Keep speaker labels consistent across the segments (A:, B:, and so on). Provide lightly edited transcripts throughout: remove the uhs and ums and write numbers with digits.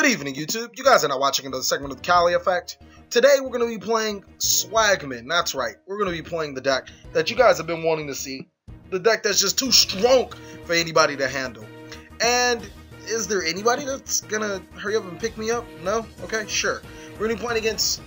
A: Good evening, YouTube. You guys are now watching another segment of the TheCaliEffect. Today, we're going to be playing Swagman. That's right. We're going to be playing the deck that you guys have been wanting to see. The deck that's just too strong for anybody to handle. And is there anybody that's going to hurry up and pick me up? No? Okay, sure. We're going to be playing against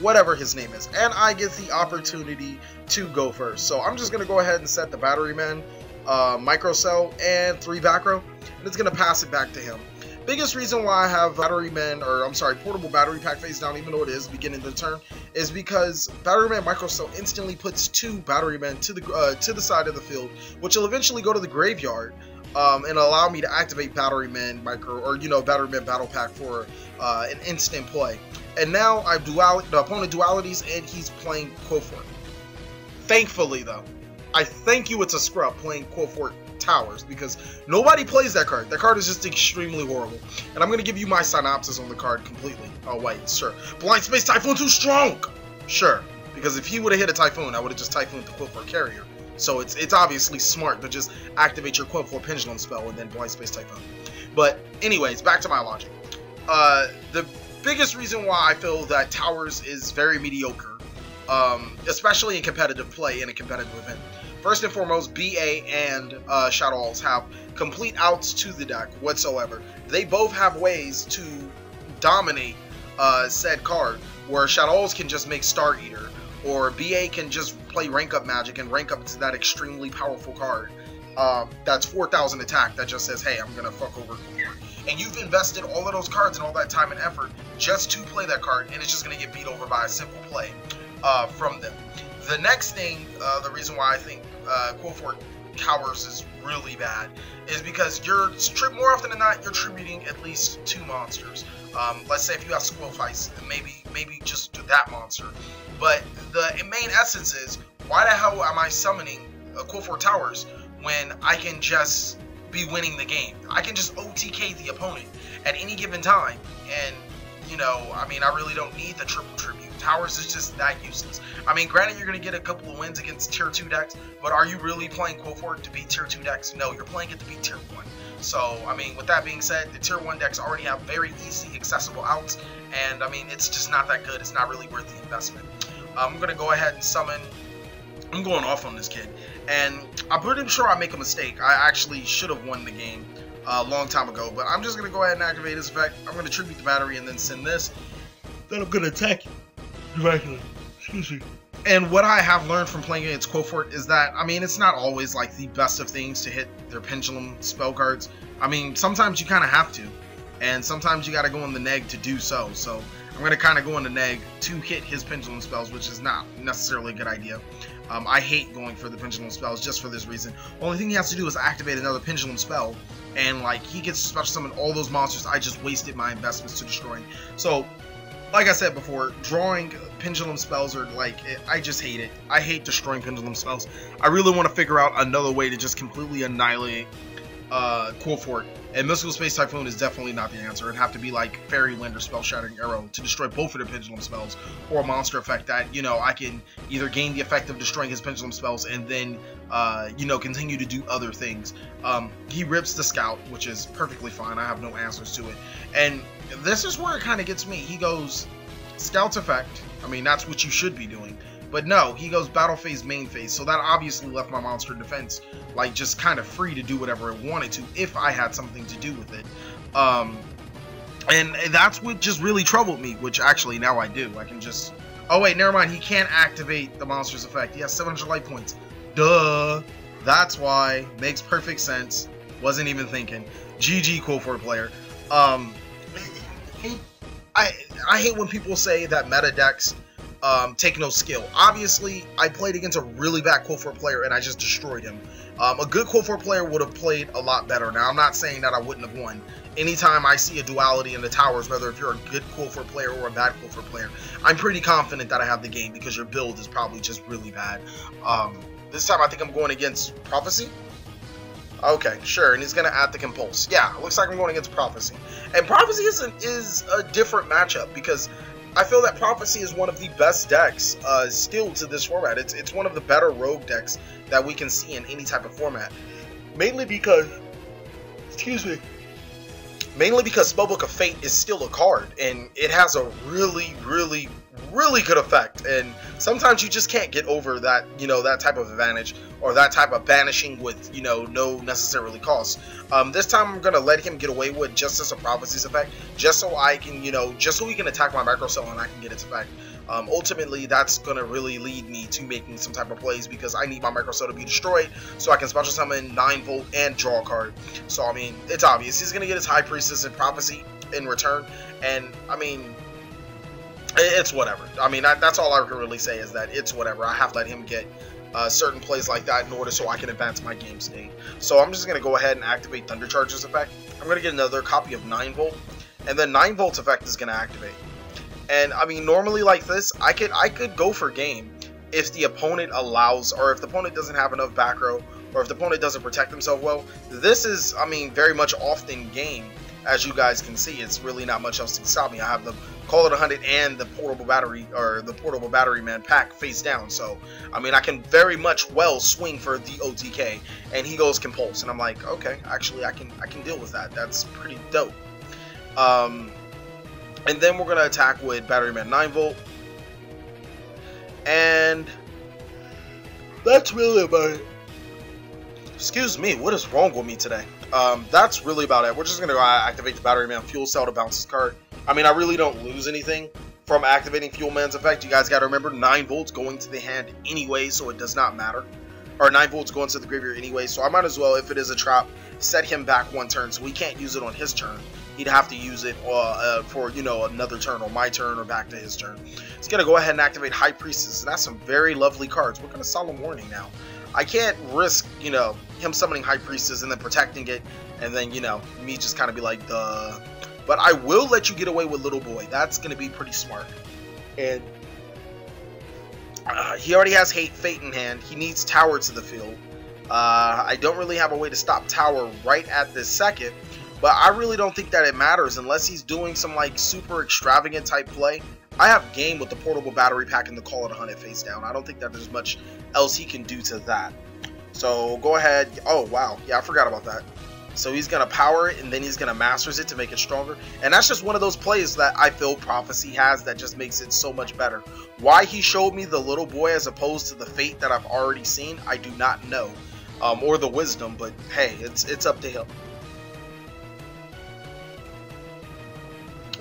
A: whatever his name is. And I get the opportunity to go first. So I'm just going to go ahead and set the Batteryman, Microcell, and 3 back row. And it's going to pass it back to him. Biggest reason why I have portable battery pack face down, even though it is beginning the turn, is because Batteryman Microcell instantly puts 2 Batterymen to the side of the field, which will eventually go to the graveyard and allow me to activate Batteryman Batteryman Battle Pack for an instant play. And now I have the opponent dualities, and he's playing Qliphort. Thankfully, though, I thank you it's a scrub playing Qliphort Towers, because nobody plays that card. That card is just extremely horrible. And I'm going to give you my synopsis on the card completely. Oh, wait, sure. Blind Space Typhoon too strong! Sure. Because if he would have hit a Typhoon, I would have just Typhooned the Qliphort carrier. So it's obviously smart to just activate your Qliphort Pendulum spell and then Blind Space Typhoon. But anyways, back to my logic. The biggest reason why I feel that Towers is very mediocre, especially in competitive play in a competitive event. First and foremost, BA and Shadows have complete outs to the deck whatsoever. They both have ways to dominate said card, where Shadows can just make Star Eater, or BA can just play rank up magic and rank up to that extremely powerful card. That's 4,000 attack that just says, hey, I'm gonna fuck over Qliphort. And you've invested all of those cards and all that time and effort just to play that card, and it's just gonna get beat over by a simple play from them. The next thing, the reason why I think Qliphort Towers is really bad is because you're more often than not, you're tributing at least 2 monsters. Let's say if you have Qliphort, maybe just that monster. But the main essence is, why the hell am I summoning Qliphort Towers when I can just be winning the game? I can just OTK the opponent at any given time, and you know, I mean, I really don't need the triple tribute. Towers is just that useless. I mean, granted, you're going to get a couple of wins against tier 2 decks, but are you really playing Qliphort to beat tier 2 decks? No, you're playing it to beat tier 1. So, I mean, with that being said, the tier 1 decks already have very easy, accessible outs, and I mean, it's just not that good. It's not really worth the investment. I'm going to go ahead and summon. I'm going off on this kid, and I'm pretty sure I make a mistake. I actually should have won the game a long time ago, but I'm just going to go ahead and activate this effect. I'm going to tribute the battery and then send this. Then I'm going to attack you directly. Excuse me. And what I have learned from playing against Qliphort is that, I mean, it's not always like the best of things to hit their pendulum spell cards. I mean, sometimes you kind of have to, and sometimes you got to go in the neg to do so. So I'm going to kind of go in the neg to hit his pendulum spells, which is not necessarily a good idea. I hate going for the pendulum spells just for this reason. Only thing he has to do is activate another pendulum spell, and like he gets to special summon all those monsters I just wasted my investments to destroying. So, like I said before, drawing pendulum spells are like, I just hate it. I hate destroying pendulum spells. I really want to figure out another way to just completely annihilate Qliphort. And Mystical Space Typhoon is definitely not the answer. It'd have to be like Fairy Wind or Spell Shattering Arrow to destroy both of their pendulum spells, or a monster effect that, you know, I can either gain the effect of destroying his pendulum spells and then, you know, continue to do other things. He rips the Scout, which is perfectly fine. I have no answers to it. And this is where it kind of gets me. He goes Scout's effect. I mean, that's what you should be doing. But no, he goes battle phase, main phase, so that obviously left my monster defense like just kind of free to do whatever it wanted to if I had something to do with it. And that's what just really troubled me, which actually now I do. I can just... Oh wait, never mind, he can't activate the monster's effect. He has 700 life points. Duh! That's why. Makes perfect sense. Wasn't even thinking. GG Qliphort player. I hate when people say that meta decks take no skill. Obviously, I played against a really bad Qliphort player and I just destroyed him. A good Qliphort player would have played a lot better. Now, I'm not saying that I wouldn't have won. Anytime I see a duality in the towers, whether if you're a good Qliphort player or a bad Qliphort player, I'm pretty confident that I have the game because your build is probably just really bad. This time I think I'm going against Prophecy. Okay, sure, and he's going to add the Compulse. Yeah, looks like I'm going against Prophecy. And Prophecy is a different matchup because I feel that Prophecy is one of the best decks still to this format. It's one of the better rogue decks that we can see in any type of format. Mainly because, excuse me, Mainly because Spellbook of Fate is still a card, and it has a really good effect, and sometimes you just can't get over that, that type of advantage, or that type of banishing with, no necessarily cost. This time I'm gonna let him get away with Justice of Prophecy's effect, just so I can, just so he can attack my Micro Cell and I can get its effect. Ultimately, that's gonna really lead me to making some type of plays, because I need my Micro Cell to be destroyed so I can special summon 9-volt and draw a card. So I mean, it's obvious he's gonna get his High Priestess and Prophecy in return, and I mean, it's whatever. I mean, that's all I can really say, is that it's whatever. I have to let him get certain plays like that in order so I can advance my game state. So I'm just going to go ahead and activate Thunder Charge's effect. I'm going to get another copy of 9-volt, and then 9-volt's effect is going to activate. And I mean, normally like this, I could go for game if the opponent allows, or if the opponent doesn't have enough back row, or if the opponent doesn't protect himself well. This is, I mean, very much often game. As you guys can see, it's really not much else to stop me. I have the Call It 100 and the portable battery, or the portable Batteryman pack face down. So, I mean, I can very much well swing for the OTK, and he goes Compulse, and I'm like, okay, actually, I can deal with that. That's pretty dope. And then we're gonna attack with Batteryman 9-volt, and that's really about it. Excuse me, what is wrong with me today? That's really about it. We're just going to go activate the Batteryman Fuel Cell to bounce his card. I mean, I really don't lose anything from activating Fuel Man's effect. You guys got to remember, 9-volt's going to the hand anyway, so it does not matter. Or 9-volt's going to the graveyard anyway, so I might as well, if it is a trap, set him back one turn, so he can't use it on his turn. He'd have to use it for, another turn, or my turn, or back to his turn. He's going to go ahead and activate High Priestess, and that's some very lovely cards. What kind of Solemn Warning now? I can't risk, him summoning High Priestess and then protecting it, and then, me just kind of be like, duh. But I will let you get away with Little Boy. That's going to be pretty smart. And he already has Fate in hand. He needs Tower to the field. I don't really have a way to stop Tower right at this second, but I really don't think that it matters unless he's doing some, like, super extravagant type play. I have game with the portable battery pack and the Call It 100 face down. I don't think that there's much else he can do to that. So go ahead. Oh, wow. Yeah, I forgot about that. So he's going to power it, and then he's going to Masters it to make it stronger. And that's just one of those plays that I feel Prophecy has that just makes it so much better. Why he showed me the Little Boy as opposed to the Fate that I've already seen, I do not know. Or the Wisdom, but hey, it's up to him.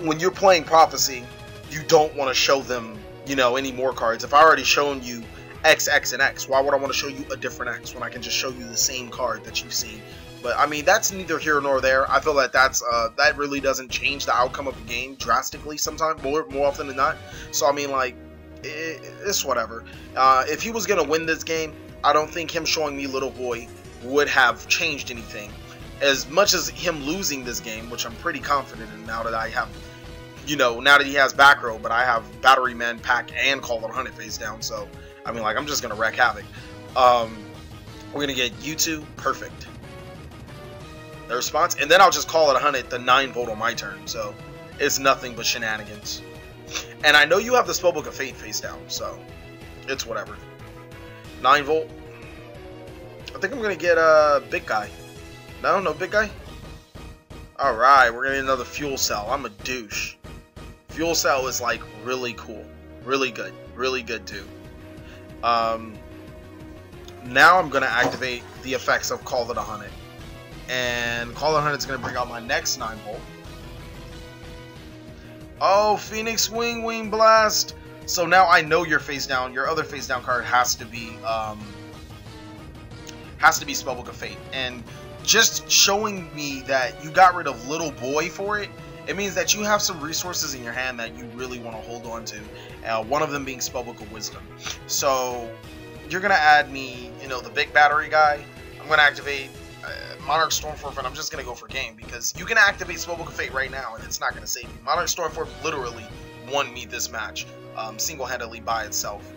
A: When you're playing Prophecy, you don't want to show them, any more cards. If I already shown you X, X, and X, why would I want to show you a different X when I can just show you the same card that you've seen? But I mean, that's neither here nor there. I feel that that really doesn't change the outcome of the game drastically. Sometimes, more often than not. So I mean, like, it's whatever. If he was gonna win this game, I don't think him showing me Little Boy would have changed anything. As much as him losing this game, which I'm pretty confident in now that I have. Now that he has back row, but I have Batteryman pack and Call It 100 face down, so I mean, like, I'm just gonna wreak havoc. We're gonna get U2, perfect. The response, and then I'll just Call It 100 the 9-volt on my turn, so it's nothing but shenanigans. And I know you have the Spellbook of Fate face down, so it's whatever. 9-volt. I think I'm gonna get Big Guy. No, Big Guy. All right, we're gonna get another Fuel Cell. I'm a douche. Fuel Cell is like really cool, really good too. Now I'm gonna activate the effects of Call It 100, and Call It 100 is gonna bring out my next 9-volt. Oh, Phoenix Wing Blast! So now I know your face down. Your other face down card has to be Spellbook of Fate, and just showing me that you got rid of Little Boy for it. It means that you have some resources in your hand that you really want to hold on to. One of them being Spellbook of Wisdom. So you're going to add me, the big battery guy. I'm going to activate Monarch Stormforth, and I'm just going to go for game. Because you can activate Spellbook of Fate right now, and it's not going to save you. Monarch Stormforth literally won me this match. Single-handedly by itself.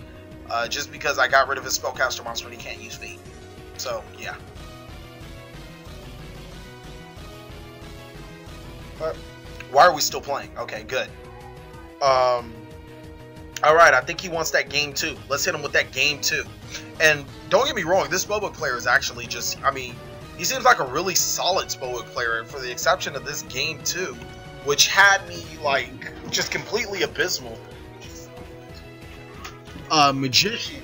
A: Just because I got rid of his Spellcaster monster and he can't use Fate. So, yeah. Why are we still playing? Okay, good. Alright, I think he wants that game 2. Let's hit him with that game 2. And don't get me wrong, this Spellbook player is actually just, I mean, He seems like a really solid Spellbook player, for the exception of this game too, which had me like just completely abysmal. Magician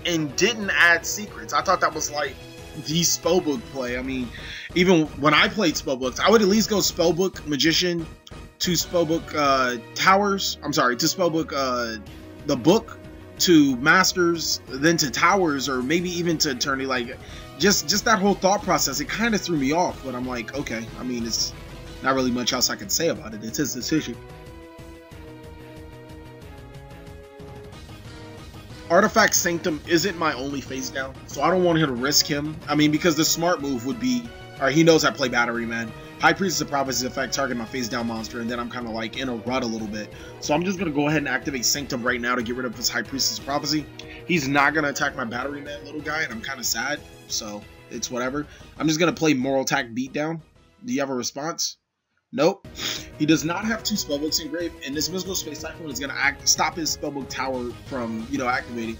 A: and didn't add secrets. I thought that was like the Spellbook play. I mean, even when I played Spellbooks, I would at least go Spellbook, Magician, to Spellbook Towers. I'm sorry, to Spellbook the book, to Masters, then to Towers, or maybe even to Attorney. Like, just that whole thought process, it kind of threw me off. But I'm like, okay, I mean, it's not really much else I can say about it. It's his decision. Artifact Sanctum isn't my only face down, so I don't want him to risk him. I mean, because the smart move would be, alright, he knows I play Batteryman. High Priestess of Prophecy's effect, target my face down monster, and then I'm kind of like in a rut a little bit. So I'm just going to go ahead and activate Sanctum right now to get rid of his High Priestess of Prophecy. He's not going to attack my Batteryman little guy, and I'm kind of sad, so it's whatever. I'm just going to play Moral Attack Beatdown. Do you have a response? Nope. He does not have 2 Spellbooks in grave, and this Mystical Space Cyclone is going to stop his Spellbook Tower from, activating.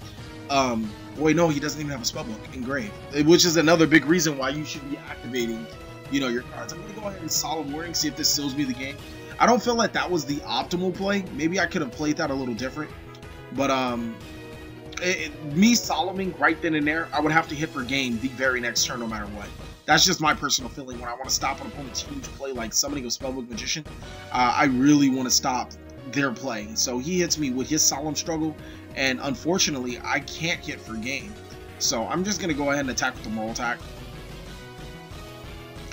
A: Wait, no, he doesn't even have a Spellbook in grave, which is another big reason why you should be activating, your cards. I'm going to go ahead and Solemn Warning, see if this seals me the game. I don't feel like that was the optimal play. Maybe I could have played that a little different, but me Solemning right then and there, I would have to hit for game the very next turn no matter what. That's just my personal feeling. When I want to stop an opponent's huge play like summoning a Spellbook Magician, I really want to stop their play. So he hits me with his Solemn Struggle, and unfortunately, I can't hit for game. So I'm just going to go ahead and attack with the Moral Attack.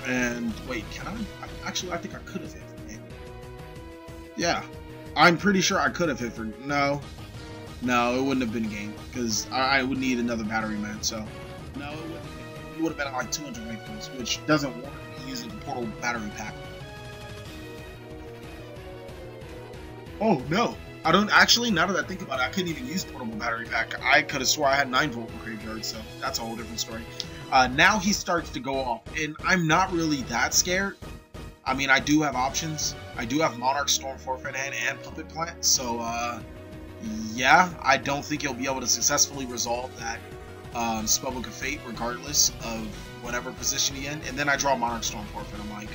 A: And wait, can I? Actually, I think I could have hit for game. Yeah, I'm pretty sure I could have hit for... No, it wouldn't have been game, because I would need another Batteryman, so... No, it wouldn't. Would have been at like 200 life points, which doesn't warrant me using the Portal Battery Pack. Oh no, I don't actually. Now that I think about it, I couldn't even use Portable Battery Pack. I could have swore I had 9 Volt in Graveyard, so that's a whole different story. Now he starts to go off, and I'm not really that scared. I mean, I do have options. I do have Monarch, Storm Forfeit Hand, and Puppet Plant, so yeah, I don't think he'll be able to successfully resolve that Spellbook of Fate, regardless of whatever position he in. And then I draw Monarch Storm Forfeit. I'm like,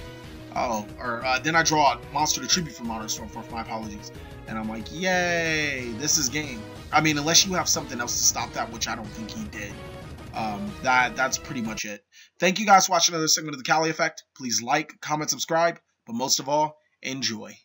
A: oh, or then I draw a Monster to Tribute from Monarch Storm Forfeit. My apologies. And I'm like, yay, this is game. I mean, unless you have something else to stop that, which I don't think he did. That's pretty much it. Thank you guys for watching another segment of the Cali Effect. Please like, comment, subscribe, but most of all, enjoy.